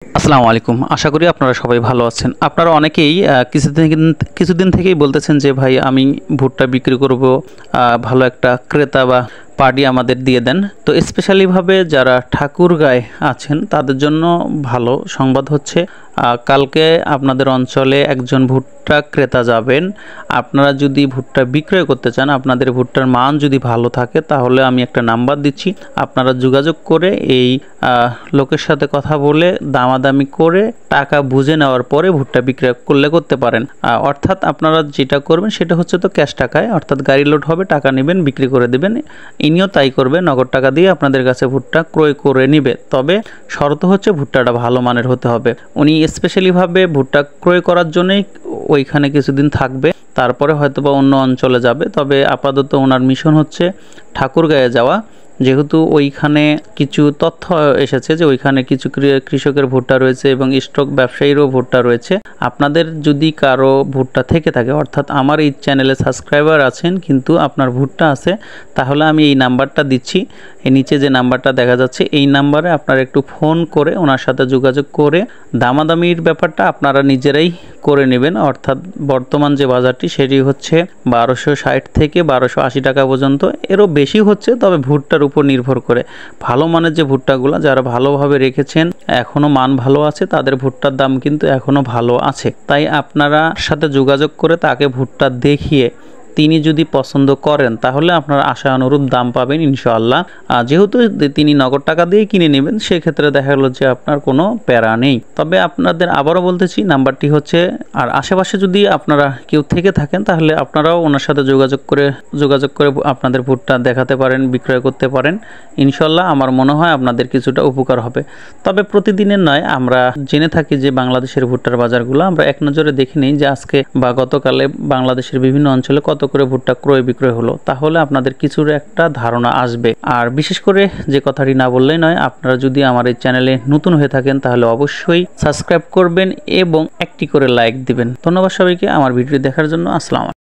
আসসালামু আলাইকুম। আশা করি আপনারা সবাই ভালো আছেন। আপনারা অনেকেই কিছুদিন থেকেই বলতেছেন যে ভাই আমি ভুট্টা বিক্রি করব, ভালো একটা ক্রেতা বা পার্টি আমাদের দিয়ে দেন। তো স্পেশালিভাবে যারা ঠাকুরগাঁয়ে আছেন তাদের জন্য ভালো সংবাদ হচ্ছে, কালকে আপনাদের অঞ্চলে একজন ভুট্টা ক্রেতা যাবেন। আপনারা যদি ভুট্টা বিক্রয় করতে চান, আপনাদের ভুট্টার মান যদি ভালো থাকে, তাহলে আমি একটা নাম্বার দিচ্ছি, আপনারা যোগাযোগ করে এই লোকের সাথে কথা বলে দামাদামি করে টাকা বুঝে নেওয়ার পরে ভুট্টা বিক্রয় করতে পারেন। অর্থাৎ আপনারা যেটা করবেন সেটা হচ্ছে তো ক্যাশ টাকায়, অর্থাৎ গাড়ি লোড হবে, টাকা নেবেন, বিক্রি করে দেবেন। ইনিও তাই করবে, নগদ টাকা দিয়ে আপনাদের কাছে ভুট্টা ক্রয় করে নিবে। তবে শর্ত হচ্ছে ভুট্টাটা ভালো মানের হতে হবে। উনি স্পেশালিভাবে ভুট্টা ক্রয় করার জন্যই ওইখানে কিছুদিন থাকবে, তারপরে হয়তোবা অন্য অঞ্চলে যাবে। তবে আপাতত ওনার মিশন হচ্ছে ঠাকুরগাঁয়ে যাওয়া। যেহেতু ওইখানে কিছু তথ্য এসেছে যে ওইখানে কিছু কৃষকের ভুট্টা রয়েছে এবং স্টক ব্যবসায়ীরও ভুট্টা রয়েছে। আপনাদের যদি কারো ভুট্টা থেকে থাকে, অর্থাৎ আমার এই চ্যানেলে সাবস্ক্রাইবার আছেন কিন্তু আপনার ভুট্টা আছে, তাহলে আমি এই নাম্বারটা দিচ্ছি, এই নিচে যে নাম্বারটা দেখা যাচ্ছে এই নাম্বারে আপনারা একটু ফোন করে ওনার সাথে যোগাযোগ করে দামাদামির ব্যাপারটা আপনারা নিজেরাই করে নেবেন। অর্থাৎ বর্তমান যে বাজারটি সেটি হচ্ছে 1260 থেকে 1280 টাকা পর্যন্ত, এরও বেশি হচ্ছে, তবে ভুট্টার উপর নির্ভর করে। ভালো মানের যে ভুট্টাগুলো যারা ভালোভাবে রেখেছেন, এখনও মান ভালো আছে, তাদের ভুট্টার দাম কিন্তু এখনও ভালো আছে। তাই আপনারা সাথে যোগাযোগ করে তাকে ভুট্টা দেখিয়ে তিনি যদি পছন্দ করেন তাহলে আপনার আশা অনুরূপ দাম পাবেন ইনশাআল্লাহ। যেহেতু তিনি নগদ টাকা দিয়ে কিনে নেবেন, সেক্ষেত্রে দেখা গেল যে আপনার কোনো প্যারা নেই। তবে আপনাদের আবারও বলতেছি, নাম্বারটি হচ্ছে, আর আশেপাশে যদি আপনারা কেউ থেকে থাকেন তাহলে আপনারাও ওনার সাথে যোগাযোগ করে আপনাদের ভুট্টা দেখাতে পারেন, বিক্রয় করতে পারেন। ইনশাআল্লাহ আমার মনে হয় আপনাদের কিছুটা উপকার হবে। তবে প্রতিদিনের নয়, আমরা জেনে থাকি যে বাংলাদেশের ভুট্টার বাজারগুলো আমরা এক নজরে দেখে নিই যে আজকে বা গতকালে বাংলাদেশের বিভিন্ন অঞ্চলে কত করে ভুট্টা ক্রয় বিক্রয় হলো, তাহলে আপনাদের কিছুর একটা ধারণা আসবে। আর বিশেষ করে যে কথাটি না বললেই নয়, আপনারা যদি আমার এই চ্যানেলে নতুন হয়ে থাকেন তাহলে অবশ্যই সাবস্ক্রাইব করবেন এবং একটি করে লাইক দিবেন। ধন্যবাদ সবাইকে আমার ভিডিও দেখার জন্য। আসসালাম।